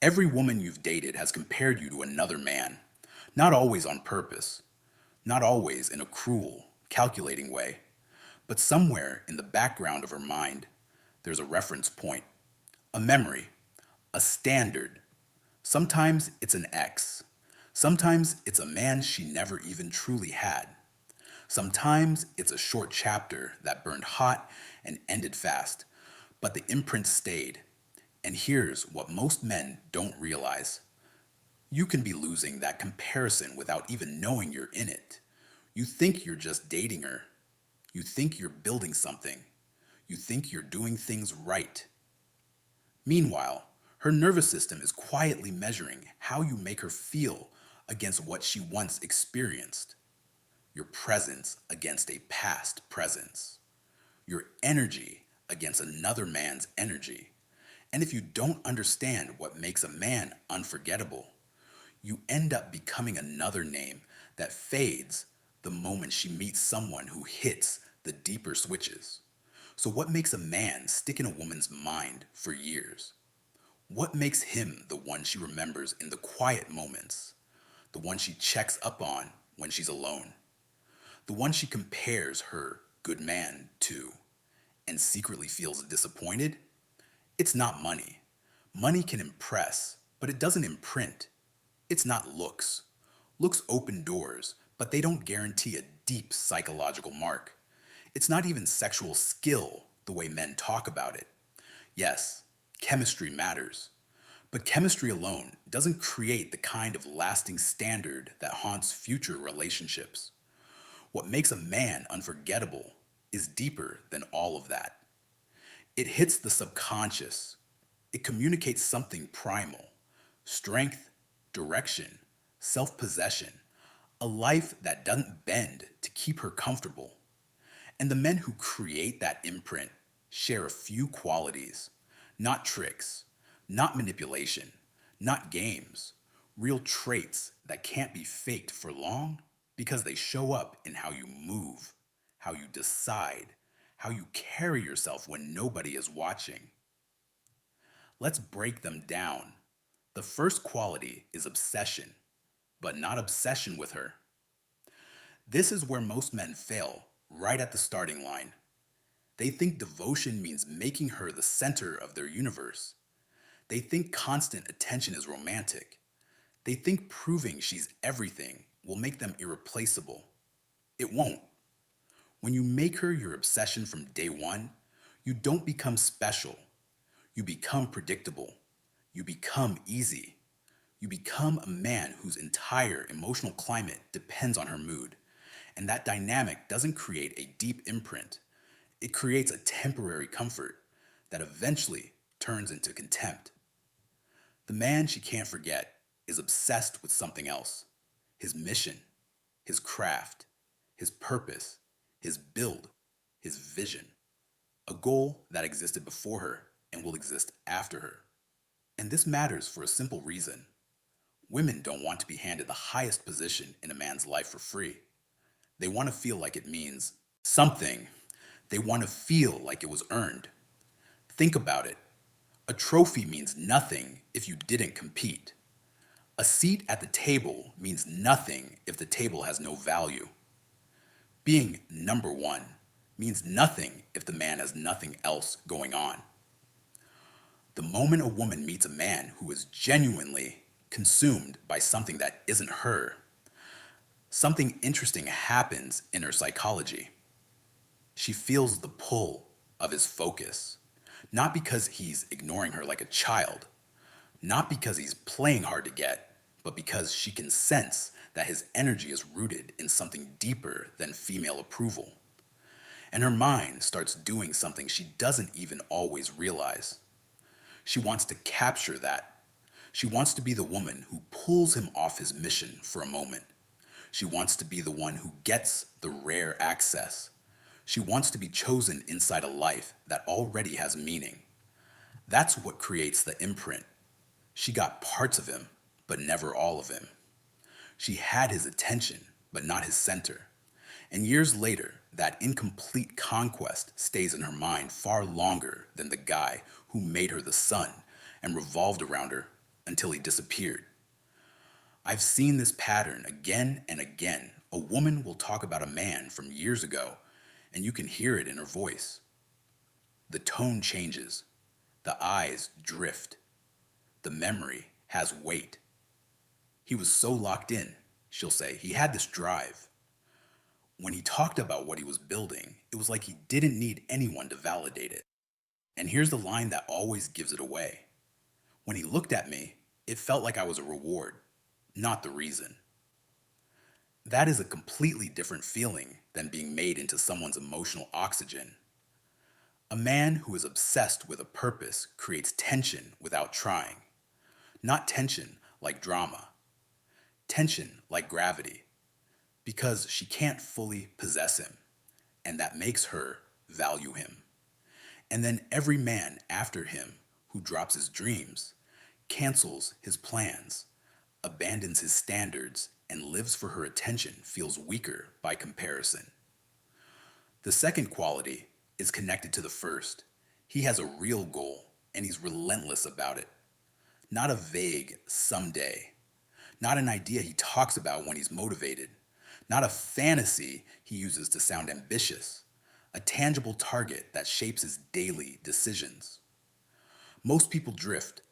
Every woman you've dated has compared you to another man, not always on purpose, not always in a cruel, calculating way, but somewhere in the background of her mind, there's a reference point, a memory, a standard. Sometimes it's an ex. Sometimes it's a man she never even truly had. Sometimes it's a short chapter that burned hot and ended fast, but the imprint stayed. And here's what most men don't realize: you can be losing that comparison without even knowing you're in it. You think you're just dating her. You think you're building something. You think you're doing things right. Meanwhile, her nervous system is quietly measuring how you make her feel against what she once experienced. Your presence against a past presence. Your energy against another man's energy. And if you don't understand what makes a man unforgettable, you end up becoming another name that fades the moment she meets someone who hits the deeper switches. So, what makes a man stick in a woman's mind for years? What makes him the one she remembers in the quiet moments? The one she checks up on when she's alone? The one she compares her good man to and secretly feels disappointed? It's not money. Money can impress, but it doesn't imprint. It's not looks. Looks open doors, but they don't guarantee a deep psychological mark. It's not even sexual skill the way men talk about it. Yes, chemistry matters, but chemistry alone doesn't create the kind of lasting standard that haunts future relationships. What makes a man unforgettable is deeper than all of that. It hits the subconscious. It communicates something primal: strength, direction, self possession, a life that doesn't bend to keep her comfortable. And the men who create that imprint share a few qualities: not tricks, not manipulation, not games, real traits that can't be faked for long because they show up in how you move, how you decide, how you carry yourself when nobody is watching. Let's break them down. The first quality is obsession, but not obsession with her. This is where most men fail, right at the starting line. They think devotion means making her the center of their universe. They think constant attention is romantic. They think proving she's everything will make them irreplaceable. It won't. When you make her your obsession from day one, you don't become special. You become predictable. You become easy. You become a man whose entire emotional climate depends on her mood. And that dynamic doesn't create a deep imprint. It creates a temporary comfort that eventually turns into contempt. The man she can't forget is obsessed with something else: his mission, his craft, his purpose, his build, his vision. A goal that existed before her and will exist after her. And this matters for a simple reason. Women don't want to be handed the highest position in a man's life for free. They want to feel like it means something. They want to feel like it was earned. Think about it. A trophy means nothing if you didn't compete. A seat at the table means nothing if the table has no value. Being number one means nothing if the man has nothing else going on. The moment a woman meets a man who is genuinely consumed by something that isn't her, something interesting happens in her psychology. She feels the pull of his focus, not because he's ignoring her like a child, not because he's playing hard to get, but because she can sense that his energy is rooted in something deeper than female approval. And her mind starts doing something she doesn't even always realize. She wants to capture that. She wants to be the woman who pulls him off his mission for a moment. She wants to be the one who gets the rare access. She wants to be chosen inside a life that already has meaning. That's what creates the imprint. She got parts of him, but never all of him. She had his attention, but not his center. And years later, that incomplete conquest stays in her mind far longer than the guy who made her the sun and revolved around her until he disappeared. I've seen this pattern again and again. A woman will talk about a man from years ago, and you can hear it in her voice. The tone changes, the eyes drift, the memory has weight. He was so locked in, she'll say. He had this drive. When he talked about what he was building, it was like he didn't need anyone to validate it. And here's the line that always gives it away. When he looked at me, it felt like I was a reward, not the reason. That is a completely different feeling than being made into someone's emotional oxygen. A man who is obsessed with a purpose creates tension without trying. Not tension like drama, tension like gravity, because she can't fully possess him, and that makes her value him. And then every man after him who drops his dreams, cancels his plans, abandons his standards, and lives for her attention feels weaker by comparison. The second quality is connected to the first. He has a real goal, and he's relentless about it. Not a vague someday. Not an idea he talks about when he's motivated. Not a fantasy he uses to sound ambitious. A tangible target that shapes his daily decisions. Most people drift.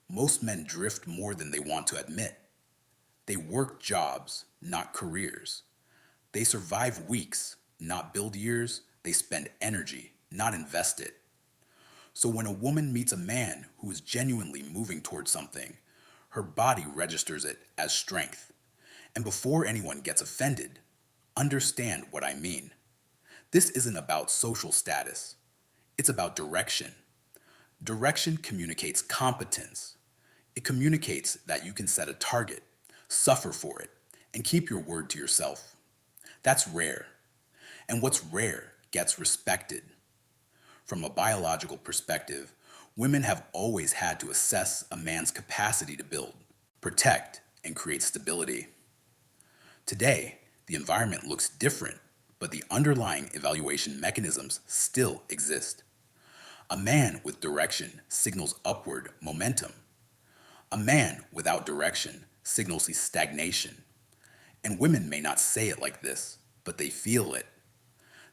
Most men drift more than they want to admit. They work jobs, not careers. They survive weeks, not build years. They spend energy, not invest it. So when a woman meets a man who is genuinely moving towards something, her body registers it as strength. And before anyone gets offended, understand what I mean. This isn't about social status. It's about direction. Direction communicates competence. It communicates that you can set a target, suffer for it, and keep your word to yourself. That's rare. And what's rare gets respected. From a biological perspective, women have always had to assess a man's capacity to build, protect, and create stability. Today, the environment looks different, but the underlying evaluation mechanisms still exist. A man with direction signals upward momentum. A man without direction signals stagnation. And women may not say it like this, but they feel it.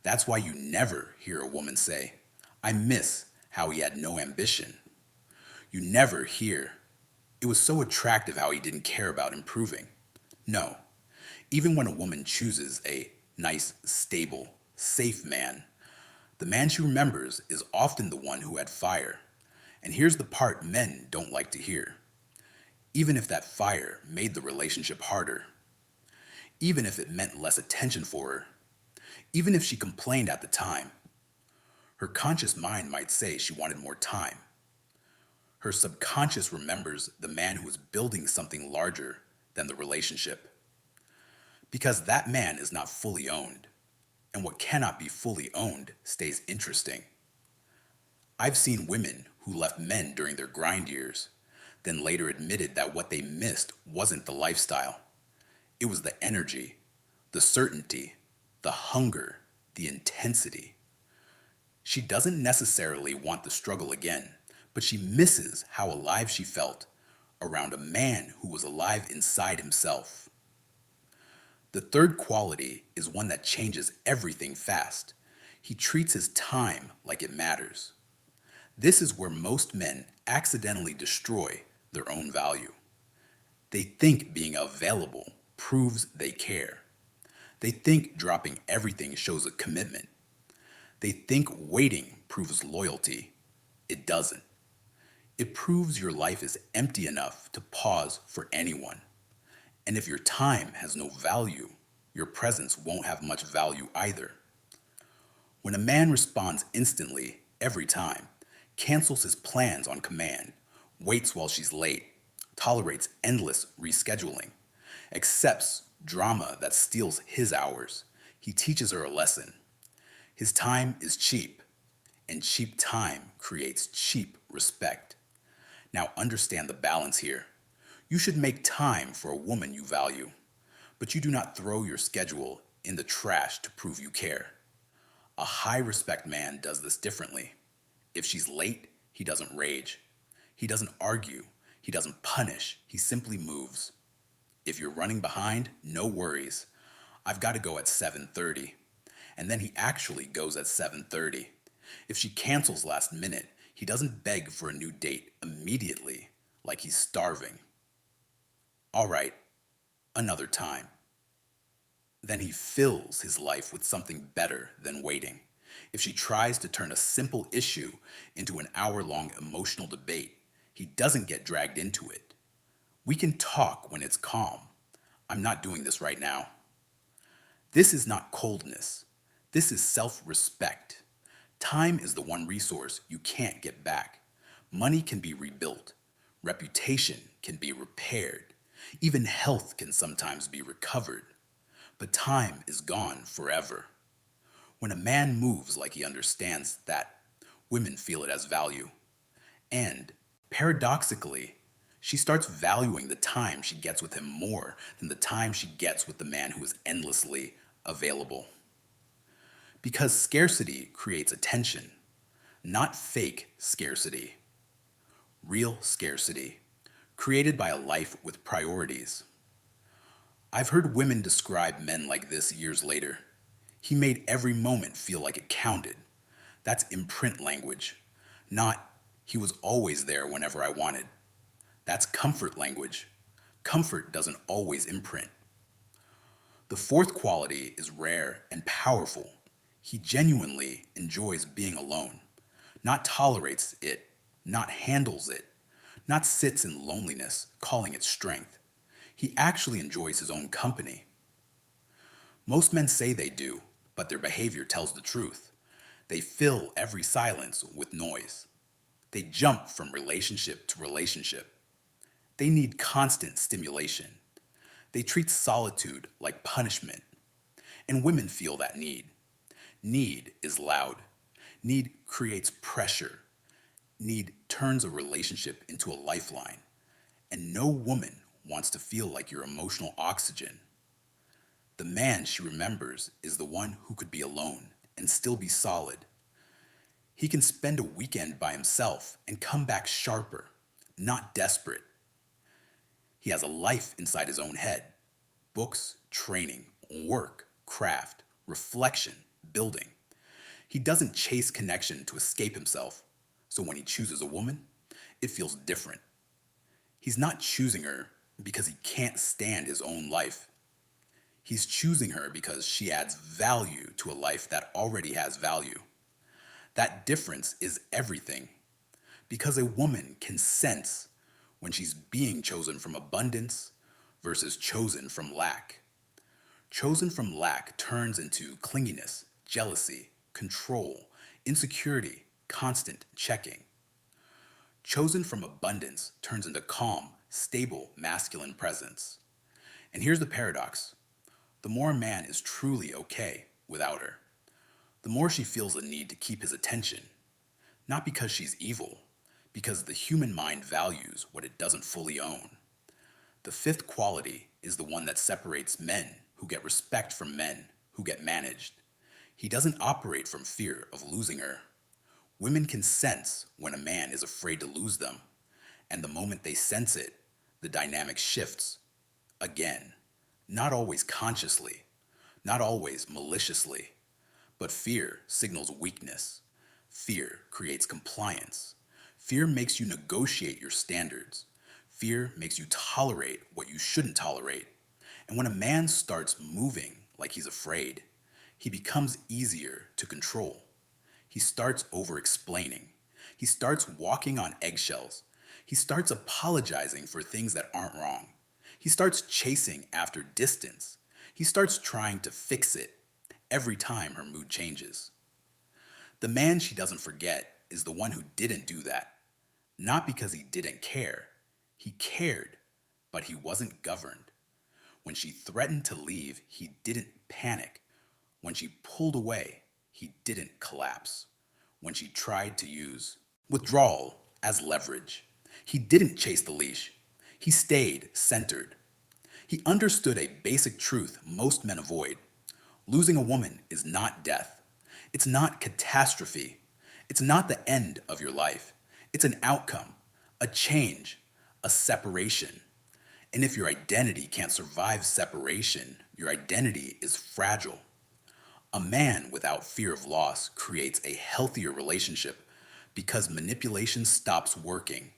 That's why you never hear a woman say, I miss how he had no ambition. You never hear, it was so attractive how he didn't care about improving. No, even when a woman chooses a nice, stable, safe man, the man she remembers is often the one who had fire. And here's the part men don't like to hear. Even if that fire made the relationship harder, even if it meant less attention for her, even if she complained at the time, her conscious mind might say she wanted more time. Her subconscious remembers the man who is building something larger than the relationship. Because that man is not fully owned, and what cannot be fully owned stays interesting. I've seen women who left men during their grind years, then later admitted that what they missed wasn't the lifestyle. It was the energy, the certainty, the hunger, the intensity. She doesn't necessarily want the struggle again, but she misses how alive she felt around a man who was alive inside himself. The third quality is one that changes everything fast. He treats his time like it matters. This is where most men accidentally destroy their own value. They think being available proves they care. They think dropping everything shows a commitment. They think waiting proves loyalty. It doesn't. It proves your life is empty enough to pause for anyone. And if your time has no value, your presence won't have much value either. When a man responds instantly, every time, cancels his plans on command, waits while she's late, tolerates endless rescheduling, accepts drama that steals his hours, he teaches her a lesson. His time is cheap, and cheap time creates cheap respect. Now understand the balance here. You should make time for a woman you value, but you do not throw your schedule in the trash to prove you care. A high respect man does this differently. If she's late, he doesn't rage. He doesn't argue. He doesn't punish, he simply moves. If you're running behind, no worries. I've got to go at 7:30. And then he actually goes at 7:30. If she cancels last minute, he doesn't beg for a new date immediately, like he's starving. All right, another time. Then he fills his life with something better than waiting. If she tries to turn a simple issue into an hour-long emotional debate, he doesn't get dragged into it. We can talk when it's calm. I'm not doing this right now. This is not coldness. This is self-respect. Time is the one resource you can't get back. Money can be rebuilt. Reputation can be repaired. Even health can sometimes be recovered. But time is gone forever. When a man moves like he understands that, women feel it as value. And, paradoxically, she starts valuing the time she gets with him more than the time she gets with the man who is endlessly available. Because scarcity creates attention, not fake scarcity, real scarcity, created by a life with priorities. I've heard women describe men like this years later. He made every moment feel like it counted. That's imprint language, not he was always there whenever I wanted. That's comfort language. Comfort doesn't always imprint. The fourth quality is rare and powerful. He genuinely enjoys being alone, not tolerates it, not handles it, not sits in loneliness, calling it strength. He actually enjoys his own company. Most men say they do, but their behavior tells the truth. They fill every silence with noise. They jump from relationship to relationship. They need constant stimulation. They treat solitude like punishment. And women feel that need. Need is loud. Need creates pressure. Need turns a relationship into a lifeline. And no woman wants to feel like your emotional oxygen. The man she remembers is the one who could be alone and still be solid. He can spend a weekend by himself and come back sharper, not desperate. He has a life inside his own head. Books, training, work, craft, reflection, building. He doesn't chase connection to escape himself, so when he chooses a woman, it feels different. He's not choosing her because he can't stand his own life. He's choosing her because she adds value to a life that already has value. That difference is everything, because a woman can sense when she's being chosen from abundance versus chosen from lack. Chosen from lack turns into clinginess, jealousy, control, insecurity, constant checking. Chosen from abundance turns into calm, stable, masculine presence. And here's the paradox. The more a man is truly okay without her, the more she feels the need to keep his attention. Not because she's evil, because the human mind values what it doesn't fully own. The fifth quality is the one that separates men who get respect from men who get managed. He doesn't operate from fear of losing her. Women can sense when a man is afraid to lose them, and the moment they sense it, the dynamic shifts. Again, not always consciously, not always maliciously, but fear signals weakness. Fear creates compliance. Fear makes you negotiate your standards. Fear makes you tolerate what you shouldn't tolerate. And when a man starts moving like he's afraid, he becomes easier to control. He starts over-explaining. He starts walking on eggshells. He starts apologizing for things that aren't wrong. He starts chasing after distance. He starts trying to fix it every time her mood changes. The man she doesn't forget is the one who didn't do that. Not because he didn't care. He cared, but he wasn't governed. When she threatened to leave, he didn't panic. When she pulled away, he didn't collapse. When she tried to use withdrawal as leverage, he didn't chase the leash. He stayed centered. He understood a basic truth most men avoid. Losing a woman is not death. It's not catastrophe. It's not the end of your life. It's an outcome, a change, a separation. And if your identity can't survive separation, your identity is fragile. A man without fear of loss creates a healthier relationship because manipulation stops working.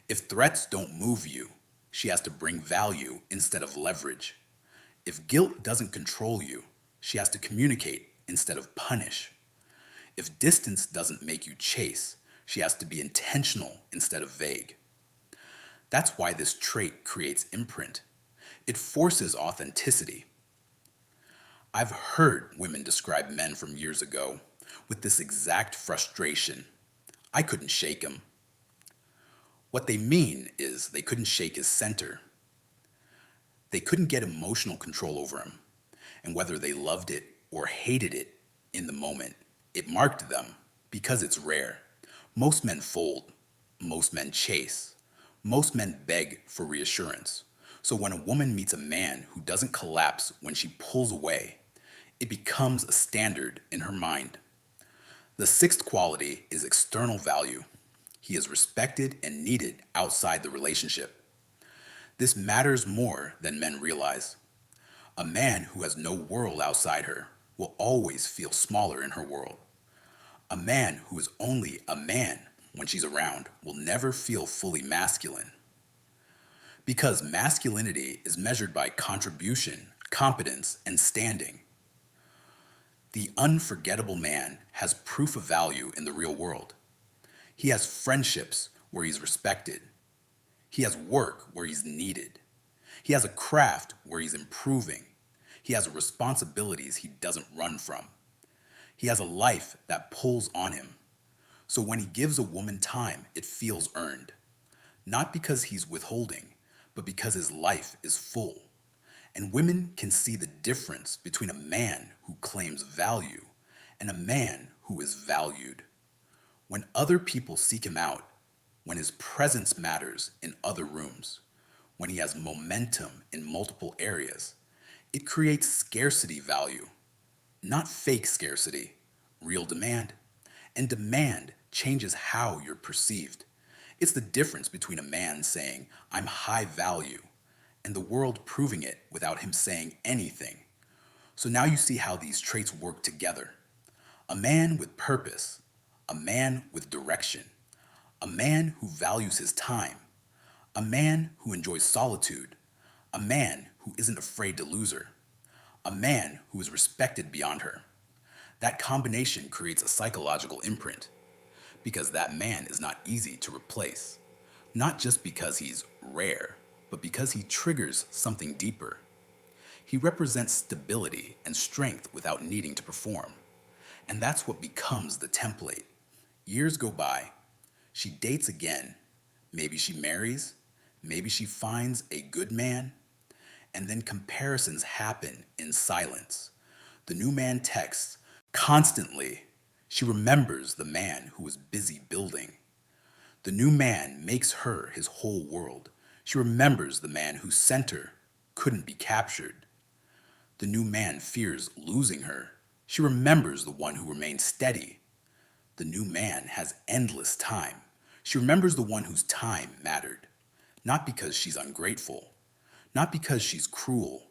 If threats don't move you, she has to bring value instead of leverage. If guilt doesn't control you, she has to communicate instead of punish. If distance doesn't make you chase, she has to be intentional instead of vague. That's why this trait creates imprint. It forces authenticity. I've heard women describe men from years ago with this exact frustration. I couldn't shake him. What they mean is they couldn't shake his center. They couldn't get emotional control over him. And whether they loved it or hated it in the moment, it marked them because it's rare. Most men fold. Most men chase. Most men beg for reassurance. So when a woman meets a man who doesn't collapse when she pulls away, it becomes a standard in her mind. The sixth quality is external value. He is respected and needed outside the relationship. This matters more than men realize. A man who has no world outside her will always feel smaller in her world. A man who is only a man when she's around will never feel fully masculine. Because masculinity is measured by contribution, competence, and standing. The unforgettable man has proof of value in the real world. He has friendships where he's respected. He has work where he's needed. He has a craft where he's improving. He has responsibilities he doesn't run from. He has a life that pulls on him. So when he gives a woman time, it feels earned. Not because he's withholding, but because his life is full. And women can see the difference between a man who claims value and a man who is valued. When other people seek him out, when his presence matters in other rooms, when he has momentum in multiple areas, it creates scarcity value, not fake scarcity, real demand. And demand changes how you're perceived. It's the difference between a man saying, I'm high value, and the world proving it without him saying anything. So now you see how these traits work together. A man with purpose, a man with direction, a man who values his time, a man who enjoys solitude, a man who isn't afraid to lose her, a man who is respected beyond her. That combination creates a psychological imprint because that man is not easy to replace, not just because he's rare, but because he triggers something deeper. He represents stability and strength without needing to perform. And that's what becomes the template. Years go by. She dates again. Maybe she marries. Maybe she finds a good man. And then comparisons happen in silence. The new man texts constantly. She remembers the man who was busy building. The new man makes her his whole world. She remembers the man whose center couldn't be captured. The new man fears losing her. She remembers the one who remained steady. The new man has endless time. She remembers the one whose time mattered. Not because she's ungrateful, not because she's cruel,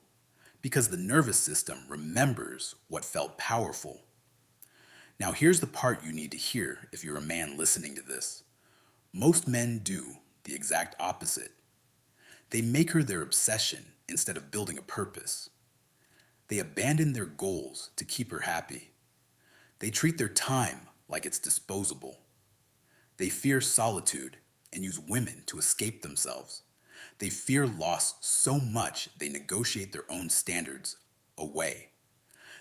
because the nervous system remembers what felt powerful. Now here's the part you need to hear if you're a man listening to this. Most men do the exact opposite. They make her their obsession instead of building a purpose. They abandon their goals to keep her happy. They treat their time like it's disposable. They fear solitude and use women to escape themselves. They fear loss so much they negotiate their own standards away.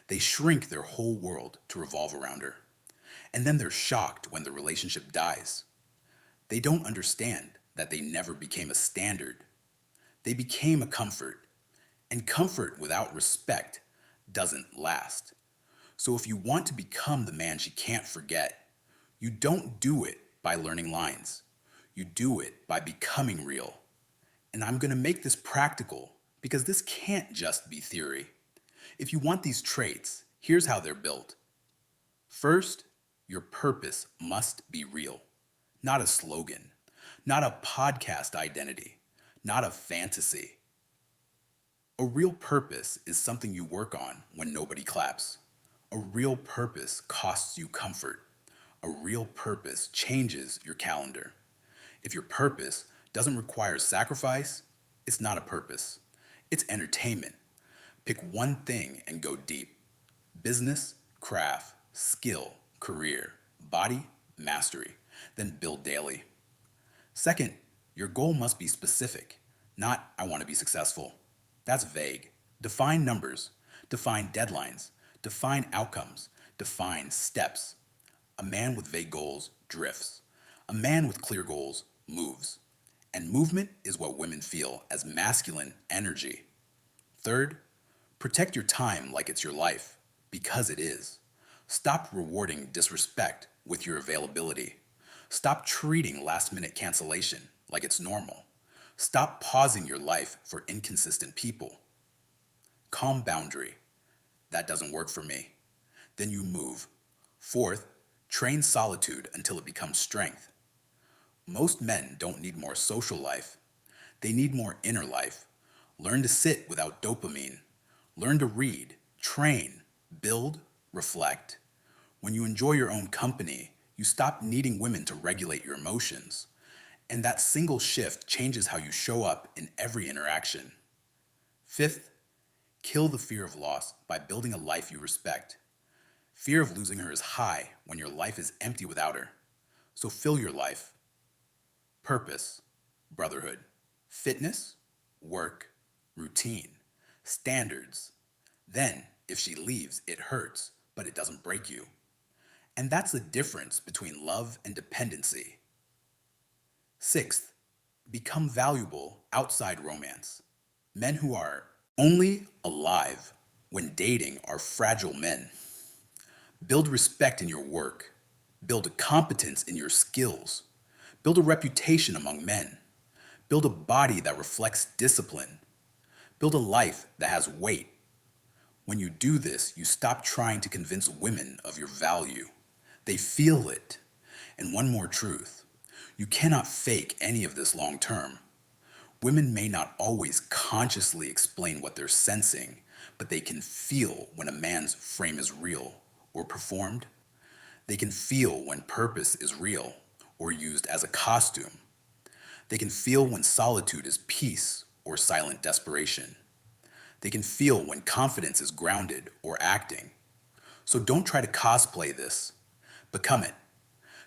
They shrink their whole world to revolve around her. And then they're shocked when the relationship dies. They don't understand that they never became a standard. They became a comfort. And comfort without respect doesn't last. So if you want to become the man she can't forget, you don't do it by learning lines. You do it by becoming real. And I'm going to make this practical because this can't just be theory. If you want these traits, here's how they're built. First, your purpose must be real, not a slogan, not a podcast identity, not a fantasy. A real purpose is something you work on when nobody claps. A real purpose costs you comfort. A real purpose changes your calendar. If your purpose doesn't require sacrifice, it's not a purpose. It's entertainment. Pick one thing and go deep. Business, craft, skill, career, body, mastery. Then build daily. Second, your goal must be specific, not I want to be successful. That's vague. Define numbers, define deadlines, define outcomes, define steps. A man with vague goals drifts. A man with clear goals moves. And movement is what women feel as masculine energy. Third, protect your time like it's your life, because it is. Stop rewarding disrespect with your availability. Stop treating last minute cancellation like it's normal. Stop pausing your life for inconsistent people. Calm boundary. That doesn't work for me. Then you move. Fourth, train solitude until it becomes strength. Most men don't need more social life. They need more inner life. Learn to sit without dopamine. Learn to read, train, build, reflect. When you enjoy your own company, you stop needing women to regulate your emotions. And that single shift changes how you show up in every interaction. Fifth, kill the fear of loss by building a life you respect. Fear of losing her is high when your life is empty without her. So fill your life. Purpose, brotherhood, fitness, work, routine, standards. Then, if she leaves, it hurts, but it doesn't break you. And that's the difference between love and dependency. Sixth, become valuable outside romance. Men who are only alive when dating are fragile men. Build respect in your work. Build a competence in your skills. Build a reputation among men. Build a body that reflects discipline. Build a life that has weight. When you do this, you stop trying to convince women of your value. They feel it. And one more truth. You cannot fake any of this long term. Women may not always consciously explain what they're sensing, but they can feel when a man's frame is real or performed. They can feel when purpose is real or used as a costume. They can feel when solitude is peace or silent desperation. They can feel when confidence is grounded or acting. So don't try to cosplay this. Become it.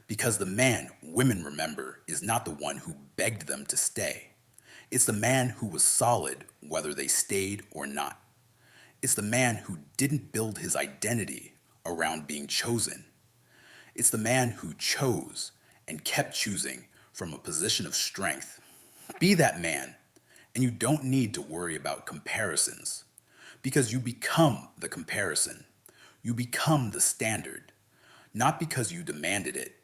Because the man women remember is not the one who begged them to stay. It's the man who was solid whether they stayed or not. It's the man who didn't build his identity around being chosen. It's the man who chose and kept choosing from a position of strength. Be that man, and you don't need to worry about comparisons, because you become the comparison. You become the standard, not because you demanded it,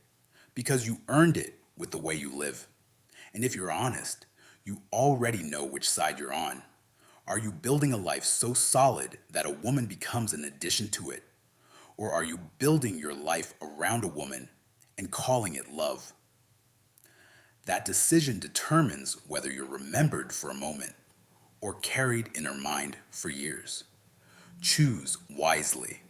because you earned it with the way you live. And if you're honest, you already know which side you're on. Are you building a life so solid that a woman becomes an addition to it? Or are you building your life around a woman and calling it love? That decision determines whether you're remembered for a moment or carried in her mind for years. Choose wisely.